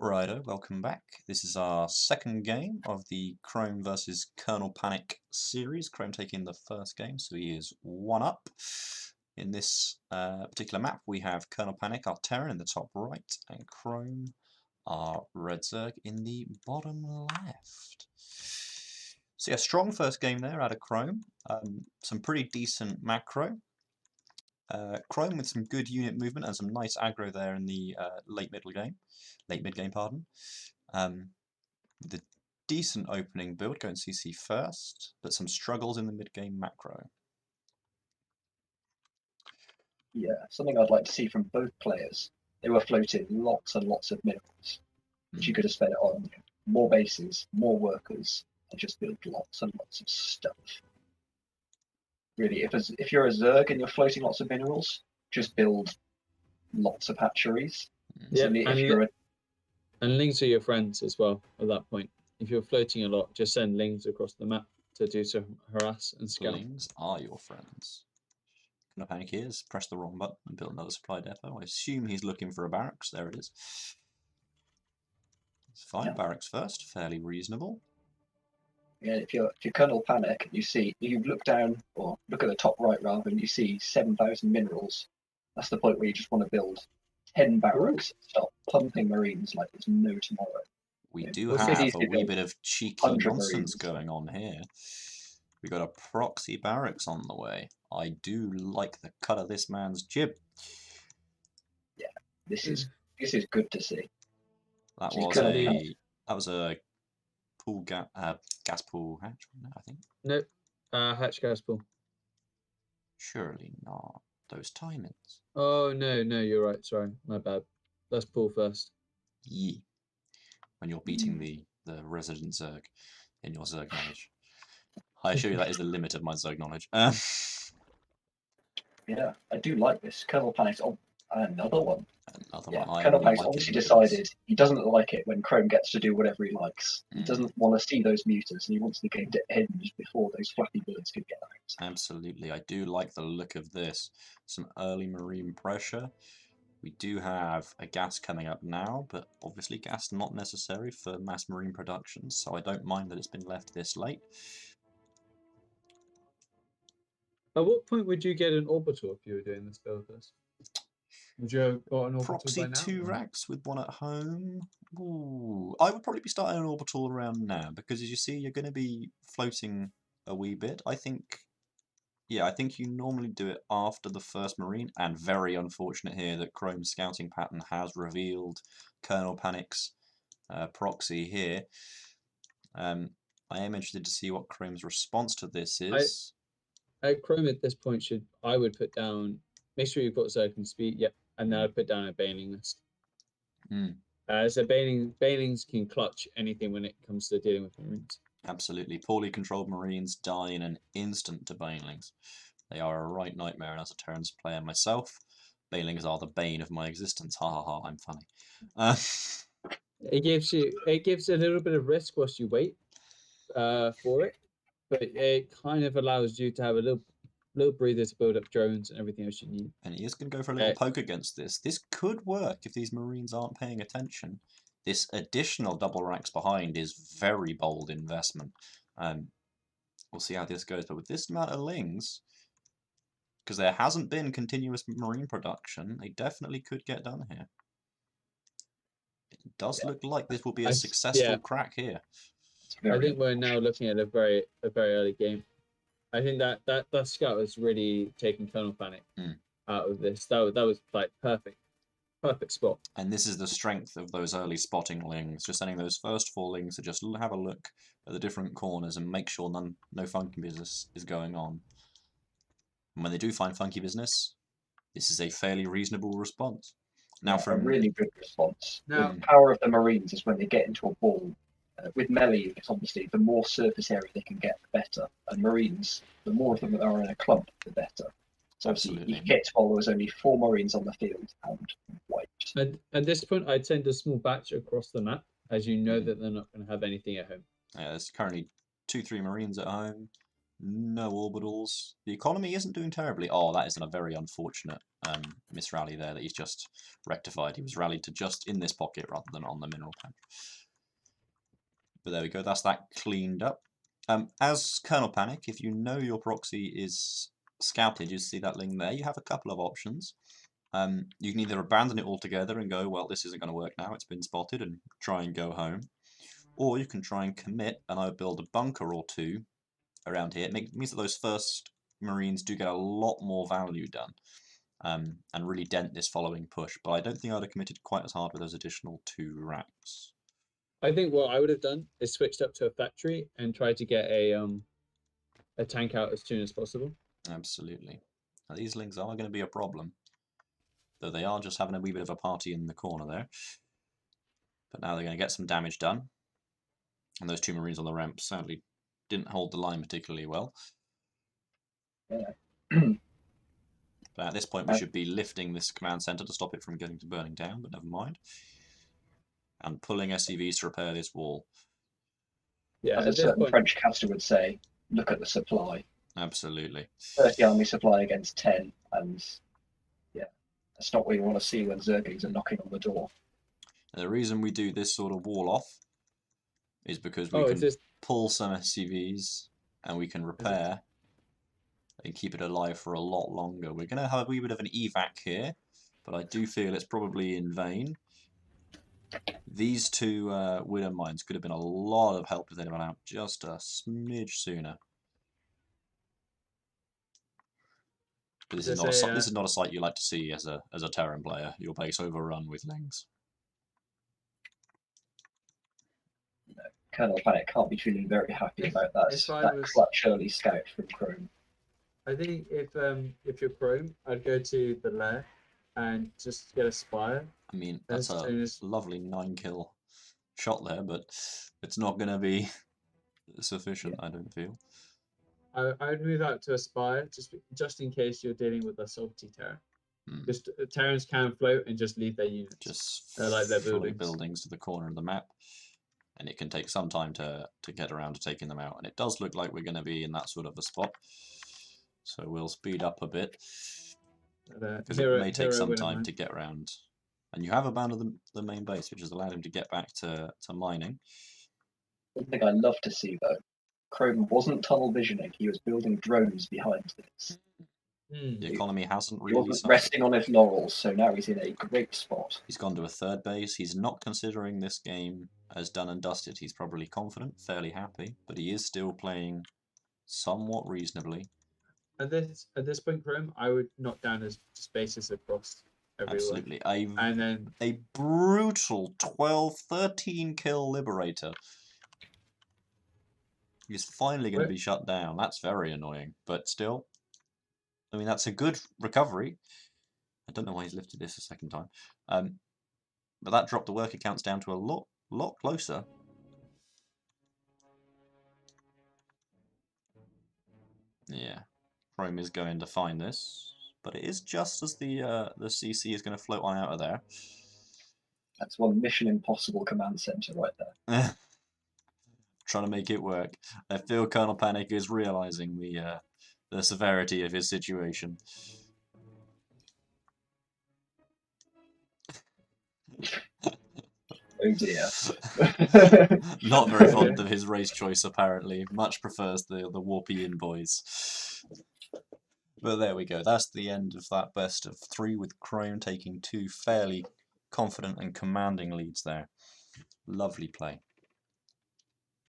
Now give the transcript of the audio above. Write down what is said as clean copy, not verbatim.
Righto, welcome back. This is our second game of the Chrome versus KernelPanic series. Chrome taking the first game, so he is 1 up. In this particular map, we have KernelPanic, our Terran, in the top right, and Chrome, our Red Zerg, in the bottom left. So yeah, strong first game there out of Chrome. Some pretty decent macro. Chrome with some good unit movement and some nice aggro there in the late mid game, pardon. With a decent opening build, going CC first, but some struggles in the mid game macro. Yeah, something I'd like to see from both players. They were floating lots and lots of minerals, which you could have spent on more bases, more workers, and just build lots and lots of stuff. Really, if you're a Zerg and you're floating lots of minerals, just build lots of hatcheries. Yeah, and links are your friends as well at that point. If you're floating a lot, just send links across the map to do some harass and scout. Lings are your friends. KernelPanic here has pressed the wrong button and built another supply depot. I assume he's looking for a barracks. There it is. It's fine. Yeah. Barracks first, fairly reasonable. Yeah, if you're KernelPanic, you look down or look at the top right rather, and you see 7,000 minerals. That's the point where you just want to build 10 barracks, start pumping marines like there's no tomorrow. We do have a wee bit of cheeky nonsense going on here. We got a proxy barracks on the way. I do like the cut of this man's jib. Yeah, this is good to see. That was a pool gas pool hatch, I think. Nope, hatch gas pool. Surely not. Those timings. Oh no, you're right. Sorry, my bad. Let's pull first. Yeah. When you're beating the resident Zerg in your Zerg knowledge. I assure you that is the limit of my Zerg knowledge. Yeah, I do like this. KernelPanic's another one. One. KernelPanic's obviously decided he doesn't like it when Chrome gets to do whatever he likes. He doesn't want to see those muters, and he wants the game to end before those flappy birds can get out. Absolutely, I do like the look of this. Some early marine pressure. We do have a gas coming up now, but obviously gas not necessary for mass marine production, so I don't mind that it's been left this late. At what point would you get an orbital if you were doing this build? Would you have got an orbital Proxy by now? 2 racks with one at home. Ooh, I would probably be starting an orbital around now, because as you see, you're going to be floating a wee bit. I think you normally do it after the first marine, and very unfortunate here that Chrome's scouting pattern has revealed KernelPanic's proxy here. I am interested to see what Chrome's response to this is. Chrome at this point I would put down, make sure you've got Zerg speed, yep, and then I'd put down a bailing list. So bailings can clutch anything when it comes to dealing with marines. Absolutely. Poorly controlled marines die in an instant to bailings. They are a right nightmare, and as a Terran's player myself, bailings are the bane of my existence. Ha ha ha, I'm funny. It gives a little bit of risk whilst you wait for it, but it kind of allows you to have a little breather to build up drones and everything else you need. And he is going to go for a little poke against this. This could work if these marines aren't paying attention. This additional double racks behind is very bold investment. We'll see how this goes, but with this amount of lings, because there hasn't been continuous marine production, they definitely could get done here. It does look like this will be a successful crack here. I think we're now looking at a very early game. I think that scout has really taken KernelPanic out of this. That was like perfect spot. And this is the strength of those early spotting lings. Just sending those first 4 lings to just have a look at the different corners and make sure no funky business is going on. And when they do find funky business, this is a fairly reasonable response. Now, a really good response. The power of the marines is when they get into a ball. With melee units, obviously, the more surface area they can get, the better. And marines, the more of them that are in a clump, the better. So obviously, he hit while there was only 4 marines on the field and wiped. At this point, I'd send a small batch across the map, as you know that they're not going to have anything at home. Yeah, there's currently 2-3 marines at home. No orbitals. The economy isn't doing terribly. Oh, that is a very unfortunate misrally there that he's just rectified. He was rallied to just in this pocket rather than on the mineral patch. But there we go. That's that cleaned up. As KernelPanic, if you know your proxy is scouted, you see that link there. You have a couple of options. You can either abandon it altogether and go, well, this isn't going to work now. It's been spotted, and try and go home. Or you can try and commit, and I would build a bunker or two around here. It means that those first Marines do get a lot more value done, and really dent this following push. But I don't think I would have committed quite as hard with those additional 2 racks. I think what I would have done is switched up to a factory and tried to get a tank out as soon as possible. Absolutely. Now, these links are going to be a problem, though they are just having a wee bit of a party in the corner there. But now they're going to get some damage done. And those 2 Marines on the ramp sadly didn't hold the line particularly well. Yeah. But at this point we should be lifting this command center to stop it from getting to burning down, but never mind. And pulling SCVs to repair this wall. Yeah, as a certain French caster would say, look at the supply. Absolutely. 30 army supply against 10, and yeah, that's not what you want to see when Zerglings are knocking on the door. And the reason we do this sort of wall off is because we can pull some SCVs and we can repair and keep it alive for a lot longer. We're going to have a wee bit of an evac here, but I do feel it's probably in vain. These 2 widow mines could have been a lot of help if they'd been out just a smidge sooner. But this is not a sight you like to see as a Terran player. Your base overrun with lings. No, KernelPanic can't be feeling very happy about that clutch early scout from Chrome. I think if you're Chrome, I'd go to the lair and just get a spire. I mean, that's a lovely 9-kill shot there, but it's not going to be sufficient, I don't feel. I'd move out to a spire just in case you're dealing with a salty Terran. Just Terrans can float and just leave their units. Just like their buildings to the corner of the map, and it can take some time to get around to taking them out. And it does look like we're going to be in that sort of a spot, so we'll speed up a bit because it may take some time to get around. And you have abandoned the main base, which has allowed him to get back to mining. One thing I love to see though, Chrome wasn't tunnel visioning, he was building drones behind this. The economy hasn't really... He wasn't resting on his laurels, so now he's in a great spot. He's gone to a 3rd base. He's not considering this game as done and dusted. He's probably confident, fairly happy, but he is still playing somewhat reasonably. At this point, Chrome, I would knock down his bases across everywhere. Absolutely. A brutal 13 kill Liberator. He's finally going to be shut down. That's very annoying, but still... I mean, that's a good recovery. I don't know why he's lifted this a 2nd time. But that dropped the worker counts down to a lot closer. Yeah, Chrome is going to find this, but it is just as the CC is going to float on out of there. That's one Mission Impossible command center right there. Trying to make it work. I feel KernelPanic is realizing the severity of his situation. Oh dear. Not very fond of his race choice, apparently. Much prefers the Warpian boys. But there we go. That's the end of that best of 3, with Chrome taking 2 fairly confident and commanding leads there. Lovely play.